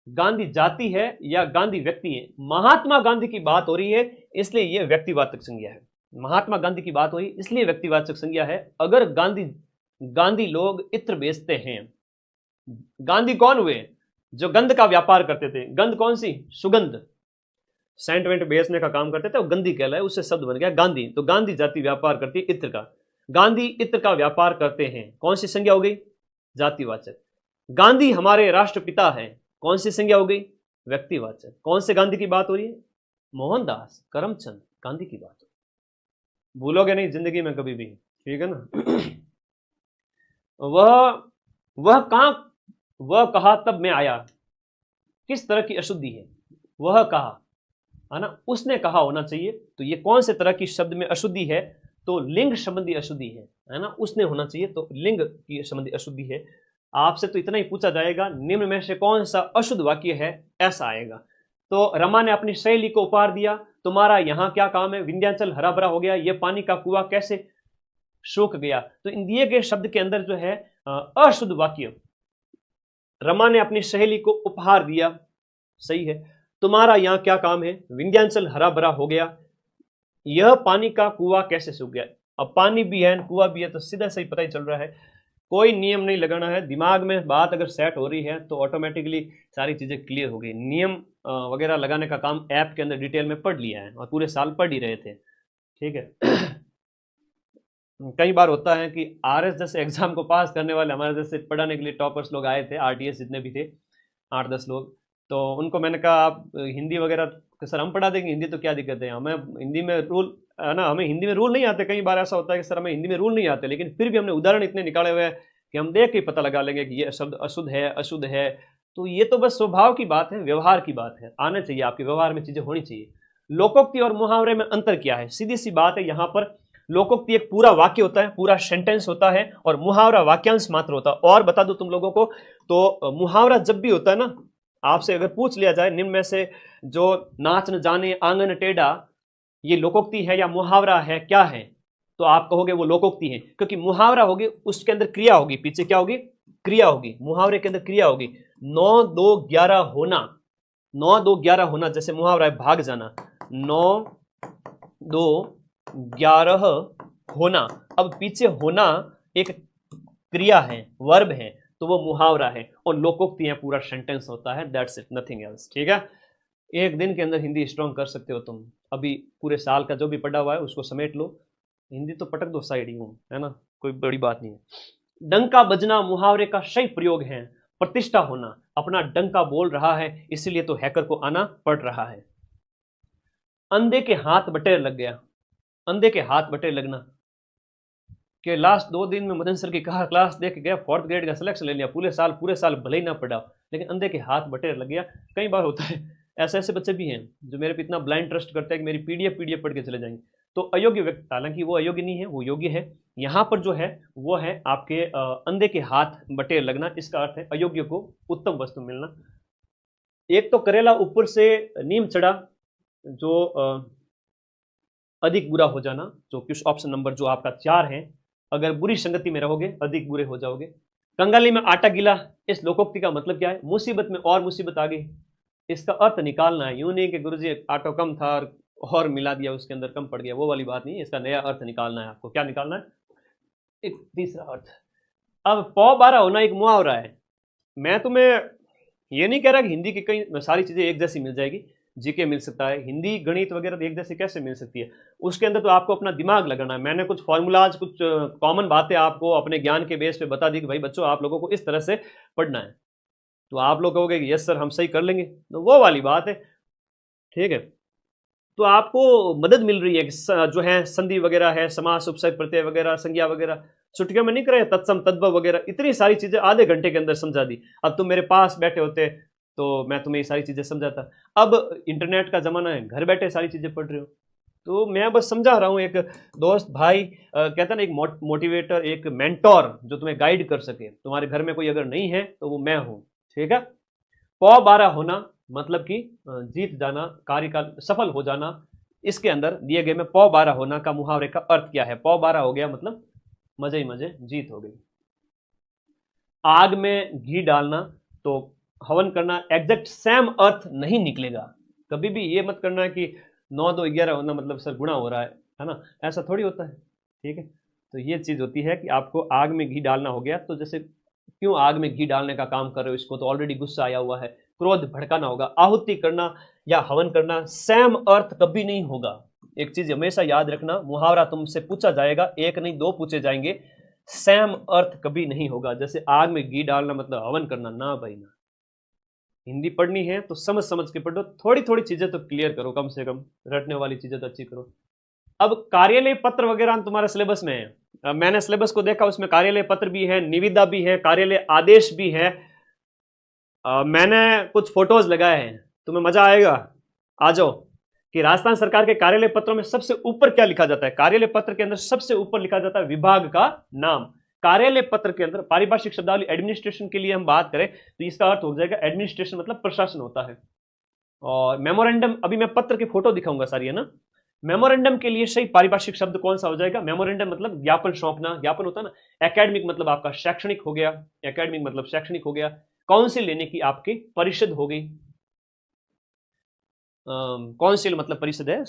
गांधी जाति है या गांधी व्यक्ति है, महात्मा गांधी की बात हो रही है इसलिए यह व्यक्तिवाचक संज्ञा है। महात्मा गांधी की बात हो रही इसलिए व्यक्तिवाचक संज्ञा है। अगर गांधी लोग इत्र बेचते हैं, गांधी कौन हुए, जो गंध का व्यापार करते थे, गंध कौन सी, सुगंध, सेंट वेंट बेचने का काम करते थे, वो गंधी कहलाए, उससे शब्द बन गया गांधी। तो गांधी जाति व्यापार करती है इत्र का, गांधी इत्र का व्यापार करते हैं, कौन सी संज्ञा हो गई, जातिवाचक। गांधी हमारे राष्ट्रपिता है, कौन सी संज्ञा हो गई, व्यक्तिवाचक। कौन से गांधी की बात हो रही है, मोहनदास करमचंद गांधी की बात, भूलोगे नहीं जिंदगी में कभी भी, ठीक है ना। वह कहा तब मैं आया, किस तरह की अशुद्धि है, वह कहा, है ना, उसने कहा होना चाहिए। तो ये कौन से तरह की शब्द में अशुद्धि है, तो लिंग संबंधी अशुद्धि है ना, उसने होना चाहिए, तो लिंग की संबंधी अशुद्धि है। आपसे तो इतना ही पूछा जाएगा, निम्न में से कौन सा अशुद्ध वाक्य है, ऐसा आएगा। तो रमा ने अपनी सहेली को उपहार दिया, तुम्हारा यहां क्या काम है, विंध्याचल हरा भरा हो गया, ये पानी का कुआं कैसे सूख गया। तो इन दिए गए शब्द के अंदर जो है अशुद्ध वाक्य, रमा ने अपनी सहेली को उपहार दिया, सही है, तुम्हारा यहां क्या काम है, विंध्याचल हरा भरा हो गया, यह पानी का कुआं कैसे सूख गया। अब पानी भी है कुआं भी है तो सीधा सही पता ही चल रहा है, कोई नियम नहीं लगाना है, दिमाग में बात अगर सेट हो रही है तो ऑटोमेटिकली सारी चीजें क्लियर हो गई। नियम वगैरह लगाने का काम ऐप के अंदर डिटेल में पढ़ लिया है और पूरे साल पढ़ ही रहे थे, ठीक है। कई बार होता है कि आरएस जैसे एग्जाम को पास करने वाले हमारे जैसे पढ़ाने के लिए टॉपर्स लोग आए थे, आरटीएस जितने भी थे 8-10 लोग, तो उनको मैंने कहा आप हिंदी वगैरह सर हम पढ़ा देंगे, हिंदी तो क्या दिक्कत है, हमें हिंदी में रूल है ना, हमें हिंदी में रूल नहीं आते। कई बार ऐसा होता है कि सर हमें हिंदी में रूल नहीं आते, लेकिन फिर भी हमने उदाहरण इतने निकाले हुए हैं कि हम देख के पता लगा लेंगे कि ये शब्द अशुद्ध है, अशुद्ध है। तो ये तो बस स्वभाव की बात है, व्यवहार की बात है, आने चाहिए, आपके व्यवहार में चीजें होनी चाहिए। लोकोक्ति और मुहावरे में अंतर क्या है, सीधी सी बात है, यहाँ पर लोकोक्ति एक पूरा वाक्य होता है, पूरा सेंटेंस होता है, और मुहावरा वाक्यांश मात्र होता है। और बता दूं तुम लोगों को, तो मुहावरा जब भी होता है ना, आपसे अगर पूछ लिया जाए निम्न में से जो नाच न जाने आंगन टेढ़ा, ये लोकोक्ति है या मुहावरा है, क्या है, तो आप कहोगे वो लोकोक्ति है, क्योंकि मुहावरा होगी उसके अंदर क्रिया होगी, पीछे क्या होगी, क्रिया होगी, मुहावरे के अंदर क्रिया होगी। 9 2 11 होना, 9 2 11 होना, जैसे मुहावरा है भाग जाना, 9 2 11 होना। अब पीछे होना एक क्रिया है, वर्ब है, तो वो मुहावरा है, और लोकोक्ति है, पूरा सेंटेंस होता है। That's it, nothing else. ठीक है, एक दिन के अंदर हिंदी स्ट्रॉन्ग कर सकते हो तुम। अभी पूरे साल का जो भी पढ़ा हुआ है उसको समेट लो, हिंदी तो पटक दो साइड ही हूँ, है ना, कोई बड़ी बात नहीं है। डंका बजना मुहावरे का सही प्रयोग है। प्रतिष्ठा होना, अपना डंका बोल रहा है, इसीलिए तो हैकर को आना पड़ रहा है। अंधे के हाथ बटेर लग गया, अंधे के हाथ बटेर लगना कि लास्ट 2 दिन में मदन सर की कहा क्लास देख गया, 4th ग्रेड का सिलेक्शन ले लिया, पूरे साल भले ही ना पढ़ा, लेकिन अंधे के हाथ बटेर लग गया। कई बार होता है, ऐसे ऐसे बच्चे भी हैं जो मेरे पे इतना ब्लाइंड ट्रस्ट करते हैं कि मेरी पीडीएफ पढ़ के चले जाएंगे। तो अयोग्य व्यक्ति, हालांकि वो अयोग्य नहीं है, वो योग्य है। यहाँ पर जो है वो है आपके अंधे के हाथ बटेर लगना, इसका अर्थ है अयोग्य को उत्तम वस्तु मिलना। एक तो करेला ऊपर से नीम चढ़ा, जो अधिक बुरा हो जाना, जो कुछ ऑप्शन नंबर जो आपका 4 है, अगर बुरी संगति में रहोगे अधिक बुरे हो जाओगे। कंगाली में आटा गिला, इस लोकोक्ति का मतलब क्या है? मुसीबत में और मुसीबत आ गई, इसका अर्थ निकालना है। यूं नहीं कि गुरुजी आटा कम था और मिला दिया उसके अंदर कम पड़ गया, वो वाली बात नहीं, इसका नया अर्थ निकालना है आपको। क्या निकालना है? एक तीसरा अर्थ। अब पौ 12 होना एक मुहावरा है। मैं तुम्हें ये नहीं कह रहा कि हिंदी की कई सारी चीजें एक जैसी मिल जाएगी, जीके मिल सकता है, हिंदी गणित वगैरह एक जैसे कैसे मिल सकती है? उसके अंदर तो आपको अपना दिमाग लगाना है। मैंने कुछ फॉर्मूलाज, कुछ कॉमन बातें आपको अपने ज्ञान के बेस पे बता दी कि भाई बच्चों आप लोगों को इस तरह से पढ़ना है, तो आप लोग कहोगे कि यस सर हम सही कर लेंगे, तो वो वाली बात है। ठीक है, तो आपको मदद मिल रही है कि जो है संधि वगैरह है, समास उपसर्ग प्रत्यय वगैरह, संज्ञा वगैरह छुट्टियों में नहीं करे, तत्सम तद्भव वगैरह, इतनी सारी चीजें आधे घंटे के अंदर समझा दी। अब तुम मेरे पास बैठे होते तो मैं तुम्हें ये सारी चीजें समझाता। अब इंटरनेट का जमाना है, घर बैठे सारी चीजें पढ़ रहे हो, तो मैं बस समझा रहा हूँ। एक दोस्त भाई कहता ना, एक मोटिवेटर, एक मेंटोर जो तुम्हें गाइड कर सके। तुम्हारे घर में कोई अगर नहीं है तो वो मैं हूँ। ठीक है, पौ 12 होना मतलब कि जीत जाना, कार्य का सफल हो जाना। इसके अंदर दिए गए में पौ 12 होना का मुहावरे का अर्थ क्या है? पौ 12 हो गया मतलब मजे ही मजे, जीत हो गई। आग में घी डालना, तो हवन करना, एग्जैक्ट सेम अर्थ नहीं निकलेगा। कभी भी ये मत करना कि 9 2 11 होना मतलब सर गुणा हो रहा है ना, ऐसा थोड़ी होता है। ठीक है, तो ये चीज होती है कि आपको आग में घी डालना हो गया, तो जैसे क्यों आग में घी डालने का काम कर रहे हो? इसको तो ऑलरेडी गुस्सा आया हुआ है, क्रोध भड़काना होगा। आहुति करना या हवन करना, सेम अर्थ कभी नहीं होगा। एक चीज हमेशा याद रखना, मुहावरा तुमसे पूछा जाएगा, एक नहीं 2 पूछे जाएंगे, सेम अर्थ कभी नहीं होगा। जैसे आग में घी डालना मतलब हवन करना, ना भाई ना। हिंदी पढ़नी है तो समझ समझ के पढ़ो, थोड़ी थोड़ी चीजें तो क्लियर करो, कम से कम रटने वाली चीजें तो अच्छी करो। अब कार्यालय पत्र वगैरह तुम्हारे सिलेबस में है, मैंने सिलेबस को देखा, उसमें कार्यालय पत्र भी है, निविदा भी है, कार्यालय आदेश भी है। मैंने कुछ फोटोज लगाए हैं, तुम्हें मजा आएगा, आ जाओ। कि राजस्थान सरकार के कार्यालय पत्रों में सबसे ऊपर क्या लिखा जाता है? कार्यालय पत्र के अंदर सबसे ऊपर लिखा जाता है विभाग का नाम। कार्यालय पत्र के अंदर पारिभाषिक शब्दावली एडमिनिस्ट्रेशन के लिए हम बात करें तो इसका अर्थ हो जाएगा एडमिनिस्ट्रेशन मतलब प्रशासन होता है। और मेमोरेंडम, अभी मैं पत्र की फोटो दिखाऊंगा सारी, है ना। मेमोरेंडम के लिए सही पारिभाषिक शब्द कौन सा हो जाएगा? मेमोरेंडम मतलब ज्ञापन सौंपना, ज्ञापन होता है ना। एकेडमिक मतलब आपका शैक्षणिक हो गया, एकेडमिक मतलब शैक्षणिक हो गया। काउंसिल लेने की आपकी परिषद हो गई, काउंसिल मतलब परिषद है।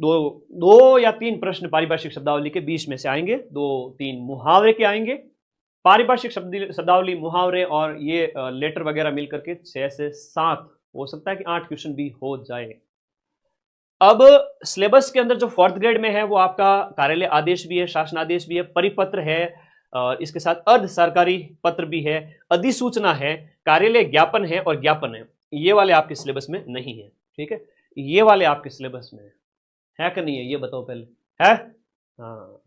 दो या 3 प्रश्न पारिभाषिक शब्दावली के 20 में से आएंगे, 2-3 मुहावरे के आएंगे। पारिभाषिक शब्दावली, मुहावरे और ये लेटर वगैरह मिलकर के 6 से 7, हो सकता है कि 8 क्वेश्चन भी हो जाए। अब सिलेबस के अंदर जो 4th ग्रेड में है वो आपका कार्यालय आदेश भी है, शासनादेश भी है, परिपत्र है, इसके साथ अर्ध सरकारी पत्र भी है, अधिसूचना है, कार्यालय ज्ञापन है और ज्ञापन है। ये वाले आपके सिलेबस में नहीं है। ठीक है, ये वाले आपके सिलेबस में है कि नहीं है, ये बताओ पहले। है? हाँ,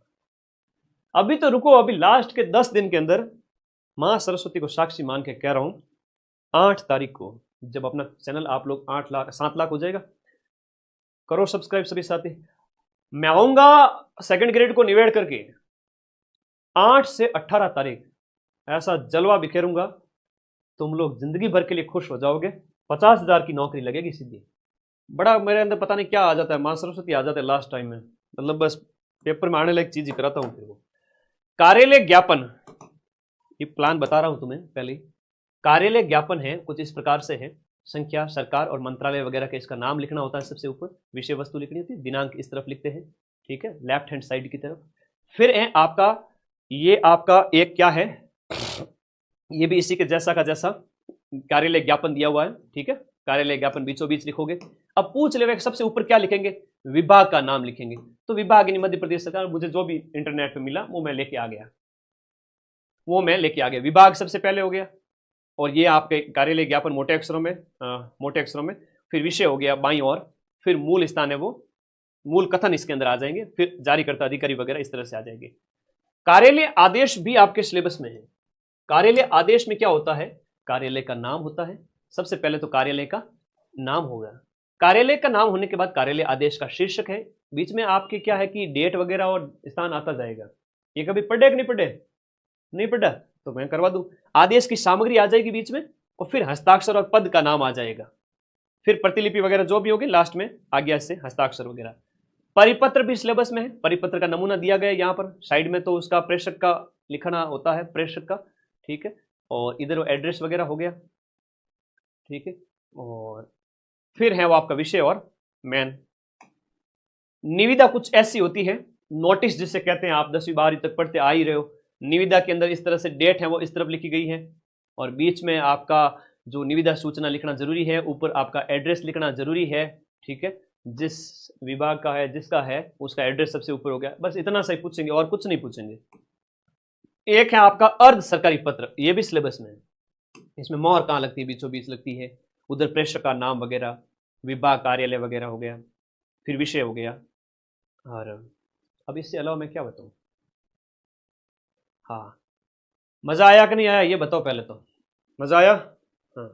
अभी तो रुको, अभी लास्ट के 10 दिन के अंदर मां सरस्वती को साक्षी मान के कह रहा हूं, 8 तारीख को जब अपना चैनल आप लोग 7 लाख हो जाएगा, करो सब्सक्राइब सभी साथी। मैं आऊंगा 2nd ग्रेड को निवेड़ करके 8 से 18 तारीख, ऐसा जलवा बिखेरूंगा, तुम लोग जिंदगी भर के लिए खुश हो जाओगे। 50,000 की नौकरी लगेगी सीधी। बड़ा मेरे अंदर पता नहीं क्या आ जाता है, मां सरस्वती आ जाता है लास्ट टाइम में, मतलब बस पेपर में आने लायक चीज ही कराता हूं। फिर वो कार्यालय ज्ञापन, ये प्लान बता रहा हूं तुम्हें पहले ही। कार्यालय ज्ञापन है कुछ इस प्रकार से है, संख्या, सरकार और मंत्रालय वगैरह का इसका नाम लिखना होता है सबसे ऊपर, विषय वस्तु लिखनी होती है, दिनांक इस तरफ लिखते हैं, ठीक है, लेफ्ट हैंड साइड की तरफ। फिर है आपका, ये आपका एक क्या है, ये भी इसी के जैसा का जैसा कार्यालय ज्ञापन दिया हुआ है, ठीक है, कार्यालय ज्ञापन बीचों बीच लिखोगे। अब पूछ ले सबसे ऊपर क्या लिखेंगे, विभाग का नाम लिखेंगे। तो विभाग यानी मध्य प्रदेश सरकार, मुझे जो भी इंटरनेट पे मिला वो मैं लेके आ गया, विभाग सबसे पहले हो गया। और ये आपके कार्यालय ज्ञापन मोटे अक्षरों में, मोटे अक्षरों में। फिर विषय हो गया बाईं ओर, फिर मूल स्थान है वो, मूल कथन इसके अंदर आ जाएंगे, फिर जारीकर्ता अधिकारी वगैरह इस तरह से आ जाएंगे। कार्यालय आदेश भी आपके सिलेबस में है। कार्यालय आदेश में क्या होता है, कार्यालय का नाम होता है, सबसे पहले तो कार्यालय का नाम होगा। कार्यालय का नाम होने के बाद कार्यालय आदेश का शीर्षक है, बीच में आपके क्या है कि डेट वगैरह और स्थान आता जाएगा। ये कभी पढ़े कि नहीं पढ़े, नहीं पढ़ा तो मैं करवा दूं। आदेश की सामग्री आ जाएगी बीच में, और फिर हस्ताक्षर और पद का नाम आ जाएगा, फिर प्रतिलिपि वगैरह जो भी होगी लास्ट में आ गया इससे हस्ताक्षर वगैरह। परिपत्र भी सिलेबस में है, परिपत्र का नमूना दिया गया है यहाँ पर साइड में, तो उसका प्रेषक का लिखना होता है, प्रेषक का, ठीक है। और इधर एड्रेस वगैरह हो गया, ठीक है। और फिर है वो आपका विषय और मेन। निविदा कुछ ऐसी होती है, नोटिस जिसे कहते हैं, आप 10वीं 12वीं तक पढ़ते आ ही रहे हो। निविदा के अंदर इस तरह से डेट है वो इस तरफ लिखी गई है, और बीच में आपका जो निविदा सूचना लिखना जरूरी है, ऊपर आपका एड्रेस लिखना जरूरी है, ठीक है, जिस विभाग का है जिसका है उसका एड्रेस सबसे ऊपर हो गया। बस इतना सही पूछेंगे और कुछ नहीं पूछेंगे। एक है आपका अर्ध सरकारी पत्र, ये भी सिलेबस में है, इसमें मोहर कहाँ लगती है, बीचों बीच लगती है, उधर प्रेषक का नाम वगैरह, विभाग कार्यालय वगैरह हो गया, फिर विषय हो गया। और अब इससे अलावा मैं क्या बताऊं, हाँ, मजा आया कि नहीं आया ये बताओ पहले तो, मजा आया। हाँ